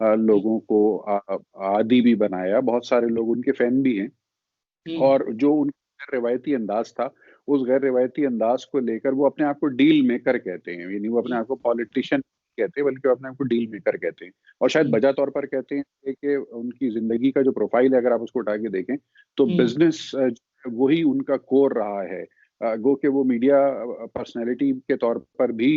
لوگوں کو عادی بھی بنایا. بہت سارے لوگ ان کے فین بھی ہیں, اور جو ان کا غیر روایتی انداز تھا, اس غیر روایتی انداز کو لے کر وہ اپنے آپ کو ڈیل میکر کہتے ہیں. یعنی وہ اپنے آپ کو پالیٹیشین کہتے ہیں, بلکہ وہ اپنے آپ کو ڈیل میکر کہتے ہیں, اور شاید بجا طور پر کہتے ہیں کہ ان کی زندگی کا جو پروفائل ہے اگر آپ اس کو اٹھا کے دیکھیں تو بزنس وہی ان کا کور رہا ہے. گو کہ وہ میڈیا پرسنالٹی کے طور پر بھی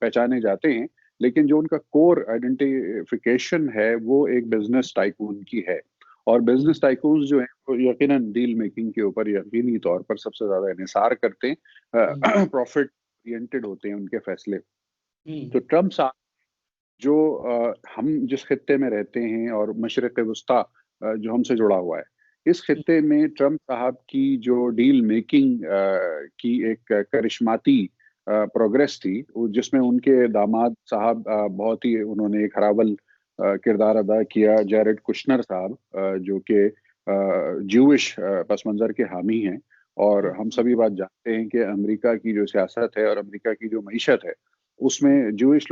پہچانے جاتے ہیں, لیکن جو ان کا کور آئیڈینٹیفیکیشن ہے وہ ایک بزنس ٹائکون کی ہے. اور بزنس ٹائکونز جو ہیں وہ یقیناً ڈیل میکنگ کے اوپر یقینی طور پر سب سے زیادہ انحصار کرتے ہیں, پروفٹ اورینٹڈ ہوتے ہیں ان کے فیصلے. تو ٹرمپ صاحب جو ہم جس خطے میں رہتے ہیں اور مشرق وسطیٰ جو ہم سے جڑا ہوا ہے, اس خطے میں ٹرمپ صاحب کی جو ڈیل میکنگ کی ایک کرشماتی پروگریس تھی, جس میں ان کے داماد صاحب بہت ہی انہوں نے ایک ہراول کردار ادا کیا, جیرڈ کشنر صاحب, جو کہ جوش پس منظر کے حامی ہیں. اور ہم سبھی بات جانتے ہیں کہ امریکہ کی جو سیاست ہے اور امریکہ کی جو معیشت ہے اس میں جوش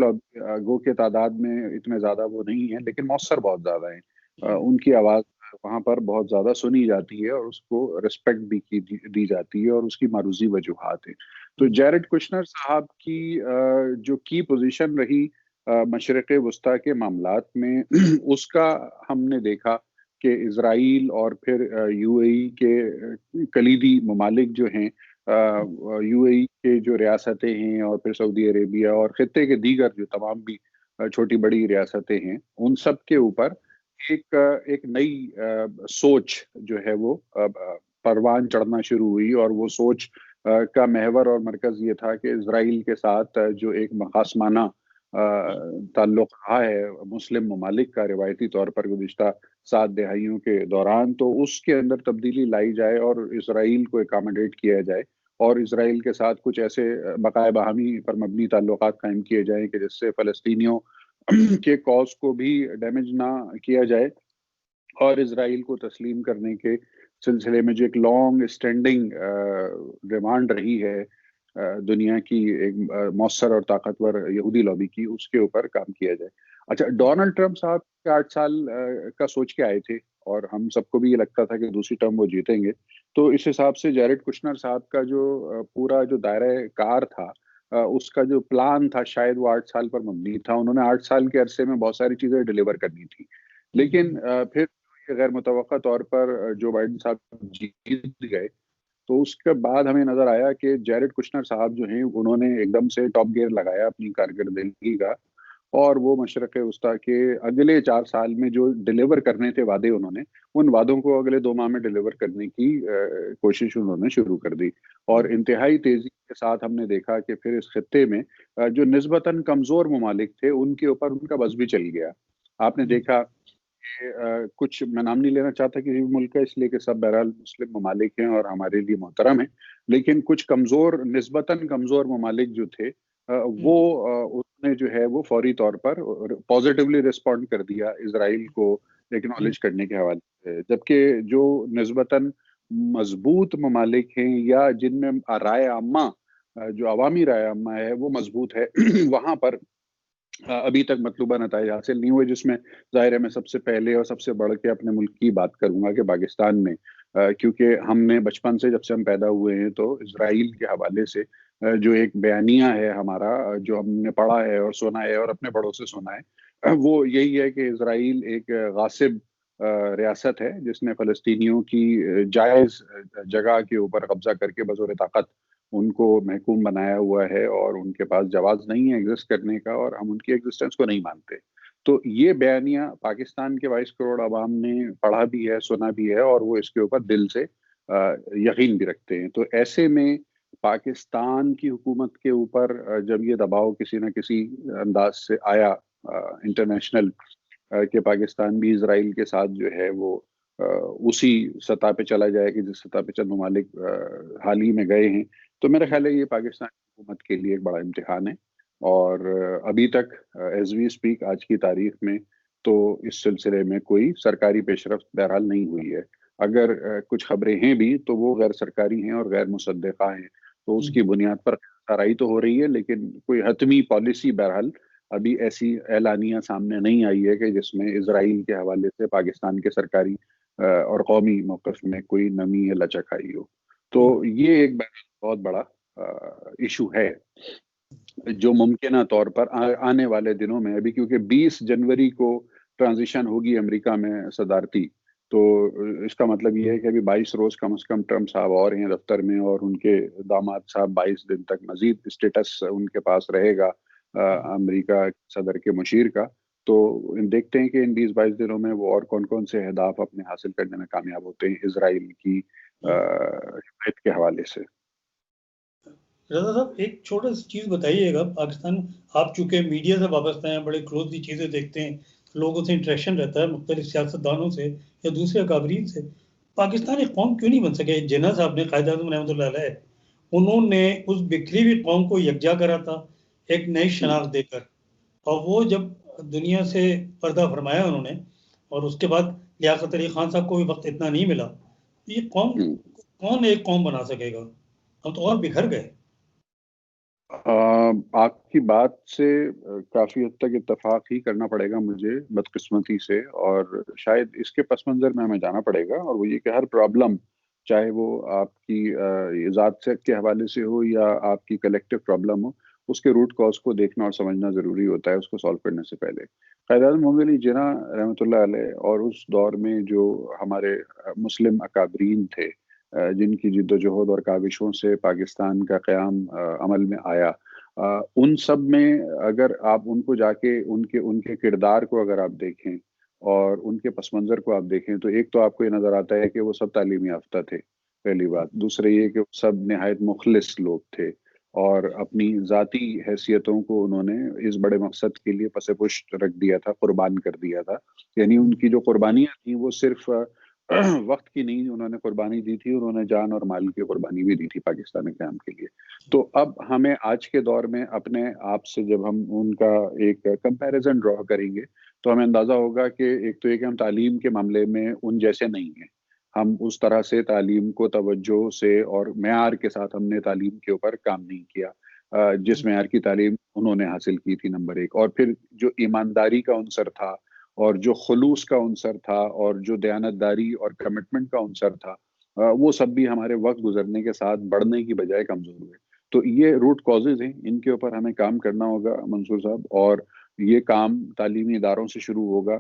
گو کے تعداد میں اتنے زیادہ وہ نہیں ہیں, لیکن مؤثر بہت زیادہ ہیں. ان کی آواز وہاں پر بہت زیادہ سنی جاتی ہے اور اس کو رسپیکٹ بھی دی جاتی ہے, اور اس کی معروضی وجوہات ہیں. تو جیرڈ کشنر صاحب کی جو کی پوزیشن رہی مشرق وسطیٰ کے معاملات میں, اس کا ہم نے دیکھا کہ اسرائیل اور پھر یو اے ای کے کلیدی ممالک جو ہیں, یو اے ای کے جو ریاستیں ہیں اور پھر سعودی عربیہ اور خطے کے دیگر جو تمام بھی چھوٹی بڑی ریاستیں ہیں, ان سب کے اوپر ایک نئی سوچ جو ہے وہ پروان چڑھنا شروع ہوئی. اور وہ سوچ کا محور اور مرکز یہ تھا کہ اسرائیل کے ساتھ جو ایک مخاصمانہ تعلق رہا ہے مسلم ممالک کا روایتی طور پر گزشتہ 7 دہائیوں کے دوران, تو اس کے اندر تبدیلی لائی جائے اور اسرائیل کو اکاموڈیٹ کیا جائے, اور اسرائیل کے ساتھ کچھ ایسے بقائے باہمی پر مبنی تعلقات قائم کیے جائیں کہ جس سے فلسطینیوں کے کاز کو بھی ڈیمیج نہ کیا جائے, اور اسرائیل کو تسلیم کرنے کے سلسلے میں جو ایک لانگ اسٹینڈنگ ڈیمانڈ رہی ہے دنیا کی ایک مؤثر اور طاقتور یہودی لابی کی, اس کے اوپر کام کیا جائے. اچھا, ڈونلڈ ٹرمپ صاحب 8 سال کا سوچ کے آئے تھے, اور ہم سب کو بھی یہ لگتا تھا کہ دوسری ٹرم وہ جیتیں گے. تو اس حساب سے جیرڈ کشنر صاحب کا جو پورا جو دائرہ کار تھا, اس کا جو پلان تھا شاید وہ 8 سال پر مبنی تھا. انہوں نے 8 سال کے عرصے میں بہت ساری چیزیں ڈیلیور کرنی تھی, لیکن پھر غیر متوقع طور پر جو بائیڈن صاحب جیت گئے, تو اس کے بعد ہمیں نظر آیا کہ جیرڈ کشنر صاحب جو ہیں انہوں نے ایک دم سے ٹاپ گیئر لگایا اپنی کارکردگی کا, اور وہ مشرق وسطیٰ کے اگلے 4 سال میں جو ڈیلیور کرنے تھے وعدے, انہوں نے ان وعدوں کو اگلے 2 ماہ میں ڈیلیور کرنے کی کوشش انہوں نے شروع کر دی. اور انتہائی تیزی کے ساتھ ہم نے دیکھا کہ پھر اس خطے میں جو نسبتاً کمزور ممالک تھے ان کے اوپر ان کا بس بھی چل گیا. آپ نے دیکھا کہ کچھ, میں نام نہیں لینا چاہتا کسی بھی ملک کا اس لیے کہ سب بہرحال مسلم ممالک ہیں اور ہمارے لیے محترم ہیں, لیکن کچھ کمزور نسبتاً کمزور ممالک جو تھے وہ اس نے جو ہے وہ فوری طور پر پازیٹیولی رسپونڈ کر دیا اسرائیل کو ایکنالج کرنے کے حوالے سے, جبکہ جو نسبتاً مضبوط ممالک ہیں یا جن میں رائے عامہ جو عوامی رائے عامہ ہے وہ مضبوط ہے, وہاں پر ابھی تک مطلوبہ نتائج حاصل نہیں ہوئے. جس میں ظاہر ہے میں سب سے پہلے اور سب سے بڑھ کے اپنے ملک کی بات کروں گا کہ پاکستان میں, کیونکہ ہم نے بچپن سے جب سے ہم پیدا ہوئے ہیں تو اسرائیل کے حوالے سے جو ایک بیانیہ ہے ہمارا, جو ہم نے پڑھا ہے اور سنا ہے اور اپنے بڑوں سے سنا ہے, وہ یہی ہے کہ اسرائیل ایک غاصب ریاست ہے جس نے فلسطینیوں کی جائز جگہ کے اوپر قبضہ کر کے بزور طاقت ان کو محکوم بنایا ہوا ہے, اور ان کے پاس جواز نہیں ہے ایگزسٹ کرنے کا, اور ہم ان کی ایگزسٹنس کو نہیں مانتے. تو یہ بیانیہ پاکستان کے 22 کروڑ عوام نے پڑھا بھی ہے, سنا بھی ہے, اور وہ اس کے اوپر دل سے یقین بھی رکھتے ہیں. تو ایسے میں پاکستان کی حکومت کے اوپر جب یہ دباؤ کسی نہ کسی انداز سے آیا انٹرنیشنل, کہ پاکستان بھی اسرائیل کے ساتھ جو ہے وہ اسی سطح پہ چلا جائے کہ جس سطح پہ چند ممالک حال ہی میں گئے ہیں, تو میرا خیال ہے یہ پاکستان کی حکومت کے لیے ایک بڑا امتحان ہے. اور ابھی تک ایز وی اسپیک آج کی تاریخ میں تو اس سلسلے میں کوئی سرکاری پیش رفت بہرحال نہیں ہوئی ہے. اگر کچھ خبریں ہیں بھی تو وہ غیر سرکاری ہیں اور غیر مصدقہ ہیں, تو اس کی بنیاد پر کارروائی تو ہو رہی ہے, لیکن کوئی حتمی پالیسی بہرحال ابھی ایسی اعلانیہ سامنے نہیں آئی ہے کہ جس میں اسرائیل کے حوالے سے پاکستان کے سرکاری اور قومی موقف میں کوئی نمی یا لچک آئی ہو. تو یہ ایک بہت بڑا ایشو ہے جو ممکنہ طور پر آنے والے دنوں میں ابھی، کیونکہ 20 جنوری کو ٹرانزیشن ہوگی امریکہ میں صدارتی، تو اس کا مطلب یہ ہے کہ ابھی 22 روز کم از کم ٹرمپ صاحب اور ہیں دفتر میں، اور ان کے داماد صاحب 22 دن تک مزید اسٹیٹس ان کے پاس رہے گا امریکہ صدر کے مشیر کا. تو دیکھتے ہیں کہ ان 20-22 دنوں میں وہ اور کون کون سے اہداف اپنے حاصل کرنے میں کامیاب ہوتے ہیں اسرائیل کی حمایت کے حوالے سے. رضا صاحب ایک چھوٹا سی چیز بتائیے گا، پاکستان آپ چونکہ میڈیا سے وابستہ ہیں، بڑے کلوزلی چیزیں دیکھتے ہیں، لوگوں سے انٹریکشن رہتا ہے مختلف سیاستدانوں سے یا دوسرے اکابرین سے، پاکستان ایک قوم کیوں نہیں بن سکے؟ جناح صاحب نے، قائد اعظم رحمۃ اللہ علیہ، انہوں نے اس بکھری ہوئی قوم کو یکجا کرا تھا ایک نئی شناخت دے کر، اور وہ جب دنیا سے پردہ فرمایا انہوں نے، اور اس کے بعد لیاقت علی خان صاحب کو بھی وقت اتنا نہیں ملا، یہ قوم کون ایک قوم بنا سکے گا؟ ہم تو اور بکھر گئے. آپ کی بات سے کافی حد تک اتفاق ہی کرنا پڑے گا مجھے بدقسمتی سے، اور شاید اس کے پس منظر میں ہمیں جانا پڑے گا، اور وہ یہ کہ ہر پرابلم چاہے وہ آپ کی ذات سے کے حوالے سے ہو یا آپ کی کلیکٹیو پرابلم ہو، اس کے روٹ کاز کو دیکھنا اور سمجھنا ضروری ہوتا ہے اس کو سالو کرنے سے پہلے. قائد اعظم محمد علی جناح رحمۃ اللہ علیہ اور اس دور میں جو ہمارے مسلم اکابرین تھے جن کی جد و جہد اور کاوشوں سے پاکستان کا قیام عمل میں آیا، ان سب میں اگر آپ ان کو جا کے ان کے کردار کو اگر آپ دیکھیں اور ان کے پس منظر کو آپ دیکھیں، تو ایک تو آپ کو یہ نظر آتا ہے کہ وہ سب تعلیم یافتہ تھے، پہلی بات. دوسرے یہ کہ وہ سب نہایت مخلص لوگ تھے اور اپنی ذاتی حیثیتوں کو انہوں نے اس بڑے مقصد کے لیے پس پشت رکھ دیا تھا، قربان کر دیا تھا. یعنی ان کی جو قربانیاں تھیں وہ صرف وقت کی نہیں، انہوں نے قربانی دی تھی، انہوں نے جان اور مال کی قربانی بھی دی تھی پاکستان قیام کے لیے. تو اب ہمیں آج کے دور میں اپنے آپ سے جب ہم ان کا ایک کمپیریزن ڈرا کریں گے تو ہمیں اندازہ ہوگا کہ ایک تو یہ کہ ہم تعلیم کے معاملے میں ان جیسے نہیں ہیں. ہم اس طرح سے تعلیم کو توجہ سے اور معیار کے ساتھ ہم نے تعلیم کے اوپر کام نہیں کیا جس معیار کی تعلیم انہوں نے حاصل کی تھی، نمبر ایک. اور پھر جو ایمانداری کا عنصر تھا اور جو خلوص کا عنصر تھا اور جو دیانتداری اور کمٹمنٹ کا عنصر تھا، وہ سب بھی ہمارے وقت گزرنے کے ساتھ بڑھنے کی بجائے کمزور ہوئے. تو یہ روٹ کازز ہیں، ان کے اوپر ہمیں کام کرنا ہوگا منصور صاحب، اور یہ کام تعلیمی اداروں سے شروع ہوگا،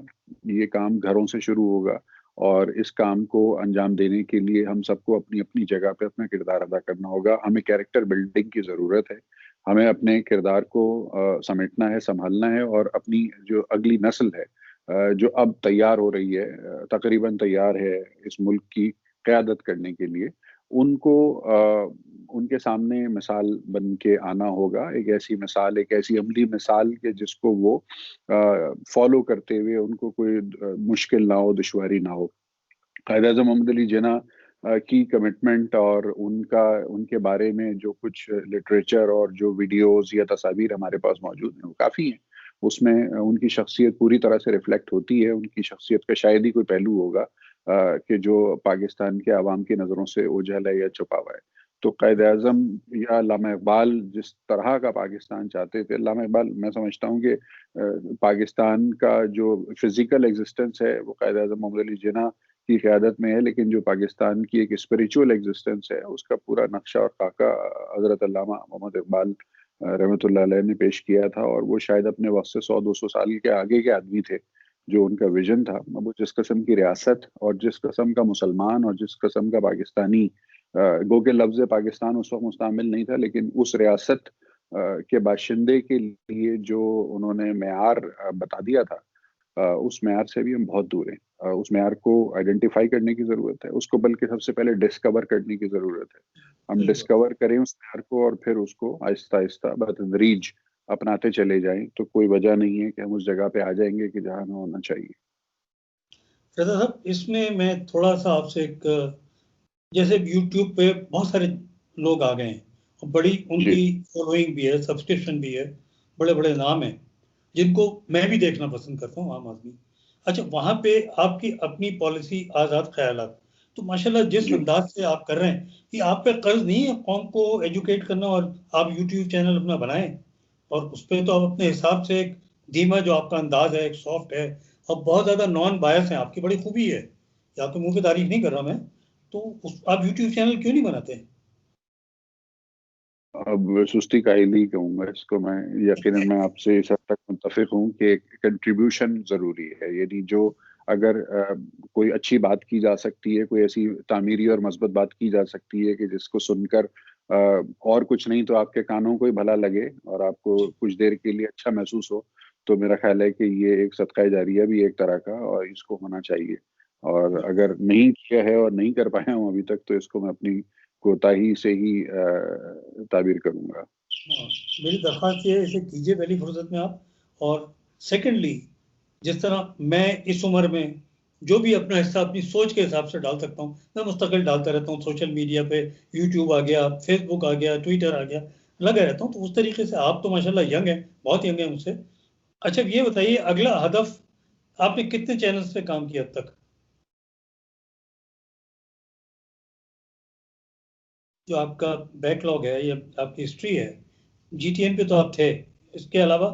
یہ کام گھروں سے شروع ہوگا، اور اس کام کو انجام دینے کے لیے ہم سب کو اپنی اپنی جگہ پہ اپنا کردار ادا کرنا ہوگا. ہمیں کیریکٹر بلڈنگ کی ضرورت ہے، ہمیں اپنے کردار کو سمیٹنا ہے، سنبھالنا ہے، اور اپنی جو اگلی نسل ہے جو اب تیار ہو رہی ہے، تقریباً تیار ہے اس ملک کی قیادت کرنے کے لیے، ان کو ان کے سامنے مثال بن کے آنا ہوگا. ایک ایسی مثال، ایک ایسی عملی مثال کہ جس کو وہ فالو کرتے ہوئے ان کو کوئی مشکل نہ ہو، دشواری نہ ہو. قائد اعظم محمد علی جناح کی کمٹمنٹ اور ان کے بارے میں جو کچھ لٹریچر اور جو ویڈیوز یا تصاویر ہمارے پاس موجود ہیں وہ کافی ہیں. اس میں ان کی شخصیت پوری طرح سے ریفلیکٹ ہوتی ہے. ان کی شخصیت کا شاید ہی کوئی پہلو ہوگا کہ جو پاکستان کے عوام کی نظروں سے اوجھل ہے یا چھپا ہوا ہے. تو قائد اعظم یا علامہ اقبال جس طرح کا پاکستان چاہتے تھے، علامہ اقبال میں سمجھتا ہوں کہ پاکستان کا جو فزیکل ایگزسٹنس ہے وہ قائد اعظم محمد علی جناح کی قیادت میں ہے، لیکن جو پاکستان کی ایک اسپریچول ایگزسٹنس ہے اس کا پورا نقشہ اور خاکہ حضرت علامہ محمد اقبال رحمۃ اللہ علیہ نے پیش کیا تھا. اور وہ شاید اپنے وقت سے 100-200 سال کے آگے کے آدمی تھے. جو ان کا ویژن تھا، وہ جس قسم کی ریاست اور جس قسم کا مسلمان اور جس قسم کا پاکستانی، گو کہ لفظ پاکستان اس وقت مستعمل نہیں تھا، لیکن اس ریاست کے باشندے کے لیے جو انہوں نے معیار بتا دیا تھا، اس معیار سے بھی ہم بہت دور ہیں. اس معیار کو آئیڈینٹیفائی کرنے کی ضرورت ہے، اس کو بلکہ سب سے پہلے ڈسکور کرنے کی ضرورت ہے. ہم ڈسکور کریں اس معیار کو اور پھر اس کو آہستہ آہستہ بتدریج اپناتے چلے جائیں، تو کوئی وجہ نہیں ہے کہ ہم اس جگہ پہ آ جائیں گے کہ جہاں ہمیں ہونا چاہیے. رضا صاحب اس میں تھوڑا سا آپ سے ایک، جیسے یوٹیوب پہ بہت سارے لوگ آ گئے ہیں، بڑی ان کی فالوئنگ بھی ہے، سبسکرپشن بھی ہے، بڑے بڑے نام ہیں جن کو میں بھی دیکھنا پسند کرتا ہوں، عام آدمی. اچھا، وہاں پہ آپ کی اپنی پالیسی آزاد خیالات، تو ماشاءاللہ جس انداز سے آپ کر رہے ہیں، کہ آپ پہ قرض نہیں ہے قوم کو ایجوکیٹ کرنا، اور آپ یوٹیوب چینل اپنا بنائیں اور اس پہ تو آپ اپنے حساب سے ایک دھیما جو آپ کا انداز ہے ایک سافٹ ہے اور بہت زیادہ نان بایس ہیں، آپ کی بڑی خوبی ہے، یہ آپ کے منہ پہ تعریف نہیں کر رہا میں، تو آپ یوٹیوب چینل کیوں نہیں بناتے؟ اب سستی کاہلی ہی کہوں گا اس کو میں. یقیناً میں آپ سے اس حد تک متفق ہوں کہ کنٹریبیوشن ضروری ہے. یعنی جو اگر کوئی اچھی بات کی جا سکتی ہے، کوئی ایسی تعمیری اور مثبت بات کی جا سکتی ہے کہ جس کو سن کر اور کچھ نہیں تو آپ کے کانوں کو ہی بھلا لگے اور آپ کو کچھ دیر کے لیے اچھا محسوس ہو، تو میرا خیال ہے کہ یہ ایک صدقہ جاریہ بھی ایک طرح کا، اور اس کو ہونا چاہیے. اور اگر نہیں کیا ہے اور نہیں کر پایا ہوں ابھی تک، تو اس کو میں اپنی کوتاہی سے ہی تعبیر کروں گا. ہاں، میری درخواست یہ ہے اسے کیجیے پہلی فرصت میں آپ. اور سیکنڈلی، جس طرح میں اس عمر میں جو بھی اپنا حصہ اپنی سوچ کے حساب سے ڈال سکتا ہوں میں مستقل ڈالتا رہتا ہوں. سوشل میڈیا پہ یوٹیوب آ گیا، فیس بک آ گیا، ٹویٹر آ گیا، لگا رہتا ہوں. تو اس طریقے سے آپ تو ماشاءاللہ ینگ ہیں، بہت ینگ ہیں مجھ سے. اچھا یہ بتائیے اگلا ہدف، آپ نے کتنے چینلز پہ کام کیا اب تک؟ جو آپ کا بیک لاگ ہے یا آپ کی ہسٹری ہے، جی ٹی این پہ تو آپ تھے، اس کے علاوہ؟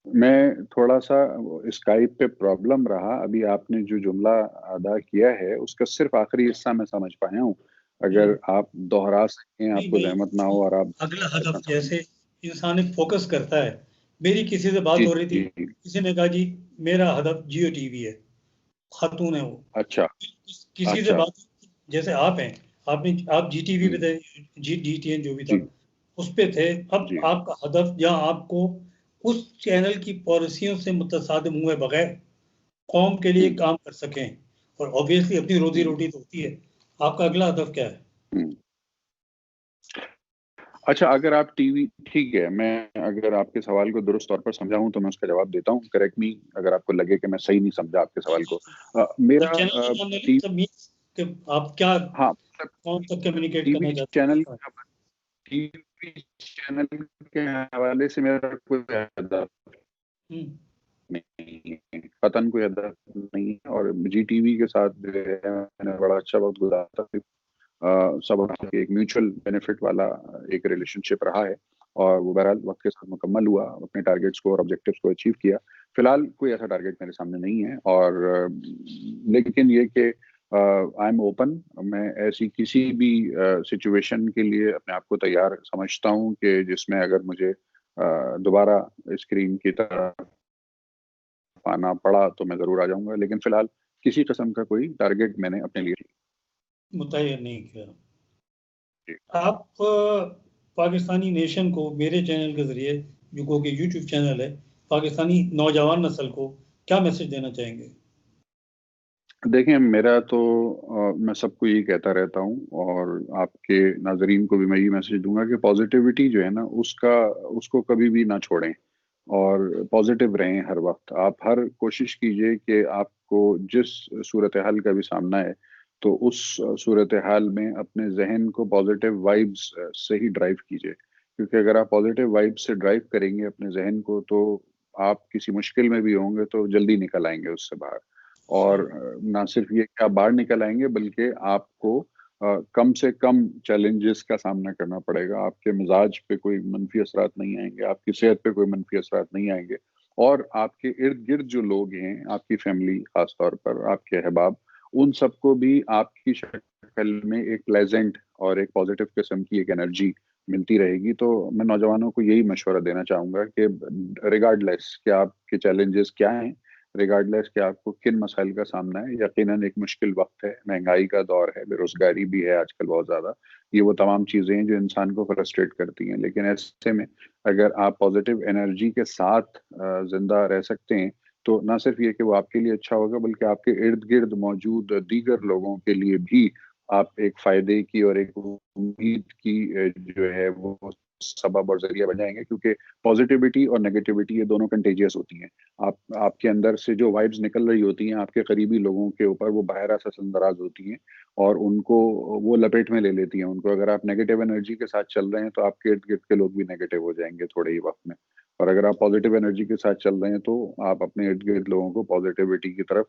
میں تھوڑا سا اسکائپ پہ پرابلم رہا. ابھی آپ نے جو جملہ ادا کیا ہے اس کا صرف آخری حصہ میں سمجھ پایا ہوں. اگر آپ دوہرا سکیں، آپ نہیں کو نہیں، زحمت نہ ہو اور آپ اگلا ہدف جیسے انسان ایک فوکس کرتا ہے. میری کسی سے بات جی ہو رہی تھی، جی. کسی نے کہا جی میرا ہدف جیو ٹی وی ہے، خاتون ہے وہ. اچھا کسی سے اچھا. بات جیسے آپ ہیں، آپ جی ٹی وی پہ تھے، جی ٹی این جو بھی تھا جی اس پہ تھے. اب جی آپ کا ہدف یا آپ کو اس چینل کی پالیسیوں سے متصادم ہوئے بغیر قوم کے لیے ہم، کام کر سکیں، اور obviously اپنی روزی ہم، روٹی تو ہوتی ہے. آپ کا اگلا ہدف کیا ہے؟ ہم. اچھا، اگر آپ ٹی وی، ٹھیک ہے، میں اگر آپ کے سوال کو درست طور پر سمجھا ہوں تو میں اس کا جواب دیتا ہوں. کریکٹ می اگر آپ کو لگے کہ میں صحیح نہیں سمجھا آپ کے سوال کو. نہیں، میرا چینل کا نام نہیں، ٹی مطلب means کہ آپ کیا ہاں قوم تک کمیونیکیٹ ٹی وی کرنا چاہتے ہیں، چینل کس طرح؟ ٹی وی چینل کے حوالے سے میرا کوئی ہدف ہوں، نہیں ہے، قطعاً کوئی ہدف نہیں ہے. اور جی ٹی وی کے ساتھ جو ہے میں نے بڑا اچھا وقت گزارا تھا. سب ایک میوچل بینیفٹ والا ایک ریلیشن شپ رہا ہے، اور وہ بہرحال وقت کے ساتھ مکمل ہوا. اپنے ٹارگیٹس کو اور آبجیکٹیوز کو اچیو کیا. فی الحال کوئی ایسا ٹارگیٹ میرے سامنے نہیں ہے. اور لیکن یہ کہ آئی ایم اوپن، میں ایسی کسی بھی سچویشن کے لیے اپنے آپ کو تیار سمجھتا ہوں کہ جس میں اگر مجھے دوبارہ اسکرین کی طرف آنا پڑا تو میں ضرور آ جاؤں گا. لیکن فی الحال کسی قسم کا کوئی ٹارگیٹ میں نے اپنے لیے متعین نہیں کیا. جی. آپ پاکستانی نیشن کو میرے چینل کے ذریعے، جو کہ یوٹیوب چینل ہے، پاکستانی نوجوان نسل کو کیا میسج دینا چاہیں گے؟ دیکھیں، میرا تو میں سب کو یہی کہتا رہتا ہوں، اور آپ کے ناظرین کو بھی میں یہ میسج دوں گا کہ پازیٹیوٹی جو ہے نا اس کو کبھی بھی نہ چھوڑیں، اور پازیٹیو رہیں ہر وقت. آپ ہر کوشش کیجئے کہ آپ کو جس صورتحال کا بھی سامنا ہے تو اس صورتحال میں اپنے ذہن کو پازیٹیو وائبس سے ہی ڈرائیو کیجئے. کیونکہ اگر آپ پازیٹیو وائبس سے ڈرائیو کریں گے اپنے ذہن کو، تو آپ کسی مشکل میں بھی ہوں گے تو جلدی نکل آئیں گے اس سے باہر. اور صحیح. نہ صرف یہ کہ آپ باہر نکل آئیں گے، بلکہ آپ کو کم سے کم چیلنجز کا سامنا کرنا پڑے گا. آپ کے مزاج پہ کوئی منفی اثرات نہیں آئیں گے، آپ کی صحت پہ کوئی منفی اثرات نہیں آئیں گے. اور آپ کے ارد گرد جو لوگ ہیں، آپ کی فیملی خاص طور پر، آپ کے احباب، ان سب کو بھی آپ کی شکل میں ایک پلیزنٹ اور ایک پازیٹیو قسم کی ایک انرجی ملتی رہے گی. تو میں نوجوانوں کو یہی مشورہ دینا چاہوں گا کہ ریگارڈ لیس کہ آپ کے چیلنجز کیا ہیں، ریگارڈ لیس کہ آپ کو کن مسائل کا سامنا ہے، یقیناً ایک مشکل وقت ہے، مہنگائی کا دور ہے، بے روزگاری بھی ہے آج کل بہت زیادہ. یہ وہ تمام چیزیں ہیں جو انسان کو فرسٹریٹ کرتی ہیں. لیکن ایسے میں اگر آپ پازیٹیو انرجی کے ساتھ زندہ رہ سکتے ہیں تو نہ صرف یہ کہ وہ آپ کے لیے اچھا ہوگا، بلکہ آپ کے ارد گرد موجود دیگر لوگوں کے لیے بھی آپ ایک فائدے کی اور ایک امید کی جو ہے وہ سبب اور ذریعہ بن جائیں گے. کیونکہ پازیٹیوٹی اور نیگیٹیوٹی یہ دونوں کنٹیجیس ہوتی ہیں. آپ کے اندر سے جو وائبز نکل رہی ہوتی ہیں آپ کے قریبی لوگوں کے اوپر، وہ باہر اثر انداز ہوتی ہیں اور ان کو وہ لپیٹ میں لے لیتی ہیں ان کو. اگر آپ نیگیٹو انرجی کے ساتھ چل رہے ہیں تو آپ کے ارد گرد کے لوگ بھی نیگیٹو ہو جائیں گے تھوڑے ہی وقت میں. اور اگر آپ پازیٹیو انرجی کے ساتھ چل رہے ہیں تو آپ اپنے ارد گرد لوگوں کو پازیٹیوٹی کی طرف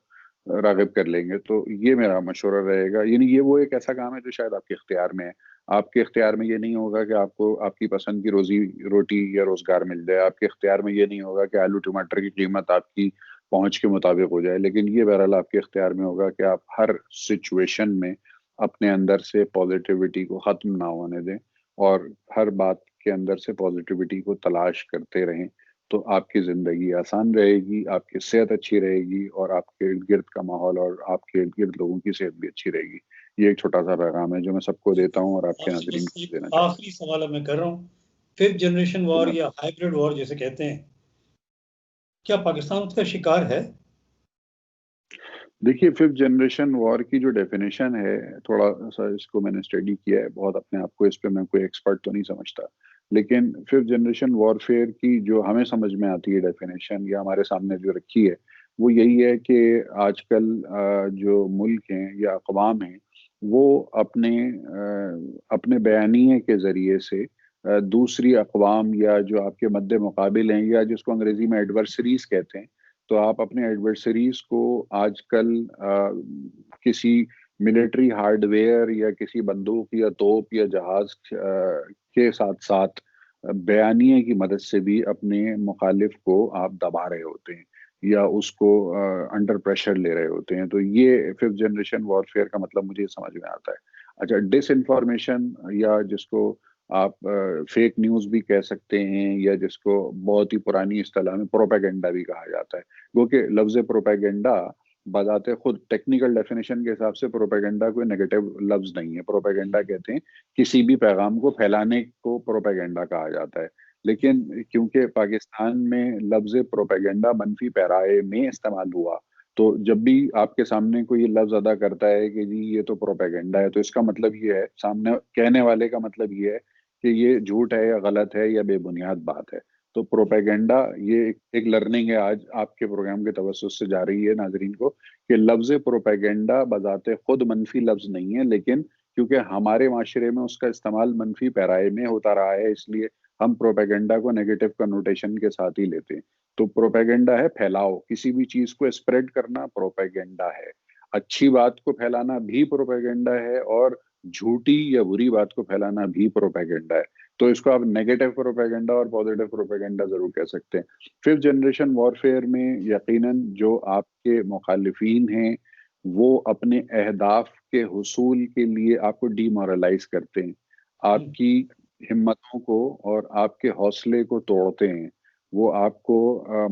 راغب کر لیں گے. تو یہ میرا مشورہ رہے گا. یعنی یہ وہ ایک ایسا کام ہے جو شاید آپ کے اختیار میں ہے. آپ کے اختیار میں یہ نہیں ہوگا کہ آپ کو آپ کی پسند کی روزی روٹی یا روزگار مل جائے. آپ کے اختیار میں یہ نہیں ہوگا کہ آلو ٹماٹر کی قیمت آپ کی پہنچ کے مطابق ہو جائے. لیکن یہ بہرحال آپ کے اختیار میں ہوگا کہ آپ ہر سچویشن میں اپنے اندر سے پازیٹیوٹی کو ختم نہ ہونے دیں اور ہر بات کے اندر سے پازیٹیوٹی کو تلاش کرتے رہیں. تو آپ کی زندگی آسان رہے گی, آپ کی صحت اچھی رہے گی, اور آپ کے ارد گرد کا ماحول اور آپ کے ارد گرد لوگوں کی صحت بھی اچھی رہے گی. یہ ایک چھوٹا سا پیغام ہے جو میں سب کو دیتا ہوں اور آپ کے ناظرین کو دینا چاہتا ہوں. آخری سوال میں کر رہا ہوں, 5th جنریشن وار یا ہائیبرڈ وار جیسے کہتے ہیں, کیا پاکستان اس کا شکار ہے؟ دیکھیے 5th جنریشن وار کی جو ڈیفینیشن ہے, تھوڑا سا اس کو میں نے اسٹڈی کیا ہے بہت اپنے آپ کو, اس پہ میں کوئی ایکسپرٹ تو نہیں سمجھتا, لیکن 5th جنریشن وارفیئر کی جو ہمیں سمجھ میں آتی ہے ڈیفینیشن یا ہمارے سامنے جو رکھی ہے وہ یہی ہے کہ آج کل جو ملک ہیں یا اقوام ہیں وہ اپنے بیانیے کے ذریعے سے دوسری اقوام یا جو آپ کے مد مقابل ہیں یا جس کو انگریزی میں ایڈورسریز کہتے ہیں, تو آپ اپنے ایڈورسریز کو آج کل کسی ملٹری ہارڈ ویئر یا کسی بندوق یا توپ یا جہاز کے ساتھ ساتھ بیانیے کی مدد سے بھی اپنے مخالف کو آپ دبا رہے ہوتے ہیں یا اس کو انڈر پریشر لے رہے ہوتے ہیں. تو یہ 5th جنریشن وارفیئر کا مطلب مجھے سمجھ میں آتا ہے. اچھا, ڈس انفارمیشن یا جس کو آپ فیک نیوز بھی کہہ سکتے ہیں یا جس کو بہت ہی پرانی اصطلاح میں پروپیگنڈا بھی کہا جاتا ہے, کیونکہ لفظ پروپیگنڈا بذات خود ٹیکنیکل ڈیفینیشن کے حساب سے پروپیگنڈا کوئی نیگیٹو لفظ نہیں ہے. پروپیگنڈا کہتے ہیں کسی بھی پیغام کو پھیلانے کو پروپیگنڈا کہا جاتا ہے. لیکن کیونکہ پاکستان میں لفظ پروپیگنڈا منفی پیرائے میں استعمال ہوا, تو جب بھی آپ کے سامنے کوئی یہ لفظ ادا کرتا ہے کہ جی یہ تو پروپیگنڈا ہے, تو اس کا مطلب یہ ہے, سامنے کہنے والے کا مطلب یہ ہے کہ یہ جھوٹ ہے یا غلط ہے یا بے بنیاد بات ہے. تو پروپیگنڈا یہ ایک لرننگ ہے آج آپ کے پروگرام کے توسط سے جا رہی ہے ناظرین کو, کہ لفظ پروپیگنڈا بذات خود منفی لفظ نہیں ہے, لیکن کیونکہ ہمارے معاشرے میں اس کا استعمال منفی پیرائے میں ہوتا رہا ہے, اس لیے ہم پروپیگنڈا کو نیگیٹو کنوٹیشن کے ساتھ ہی لیتے ہیں. تو پروپیگنڈا ہے پھیلاؤ, کسی بھی چیز کو اسپریڈ کرنا پروپیگنڈا ہے. اچھی بات کو پھیلانا بھی پروپیگنڈا ہے اور جھوٹی یا بری بات کو پھیلانا بھی پروپیگنڈا ہے. تو اس کو آپ نیگیٹو پروپیگنڈا اور پازیٹیو پروپیگنڈا ضرور کہہ سکتے ہیں. 5th جنریشن وارفیئر میں یقیناً جو آپ کے مخالفین ہیں وہ اپنے اہداف کے حصول کے لیے آپ کو ڈی مورلائز کرتے ہیں, آپ کی ہمتوں کو اور آپ کے حوصلے کو توڑتے ہیں, وہ آپ کو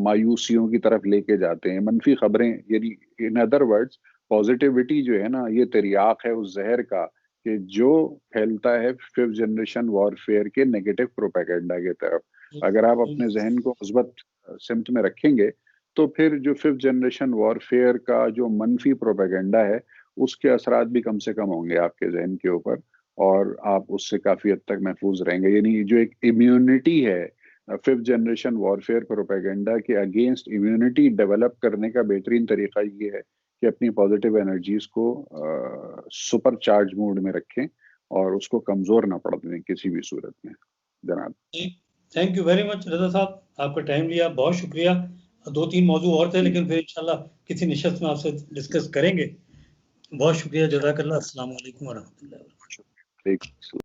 مایوسیوں کی طرف لے کے جاتے ہیں, منفی خبریں, یعنی ان ادر ورڈز پازیٹیوٹی جو ہے نا یہ تریاق ہے اس زہر کا کہ جو پھیلتا ہے 5th جنریشن وارفیئر کے نیگیٹو پروپیگنڈا کی طرف. اگر آپ اپنے ذہن کو مثبت سمت میں رکھیں گے تو پھر جو 5th جنریشن وارفیئر کا جو منفی پروپیگنڈا ہے اس کے اثرات بھی کم سے کم ہوں گے آپ کے ذہن کے اوپر, اور آپ اس سے کافی حد تک محفوظ رہیں گے. یعنی جو ایک امیونٹی ہے 5th جنریشن وارفیئر پروپیگنڈا کے اگینسٹ, امیونٹی ڈیولپ کرنے کا بہترین طریقہ یہ ہے کہ اپنی پازیٹیو انرجیز کو سپر چارج موڈ میں رکھیں اور اس کو کمزور نہ پڑ دیں کسی بھی صورت میں. جناب تھینک یو ویری مچ رضا صاحب, آپ کا ٹائم لیا, بہت شکریہ. 2-3 موضوع اور تھے لیکن پھر انشاءاللہ کسی نشست میں آپ سے ڈسکس کریں گے. بہت شکریہ, جزاک اللہ. السلام علیکم ورحمۃ اللہ وبرکاتہ.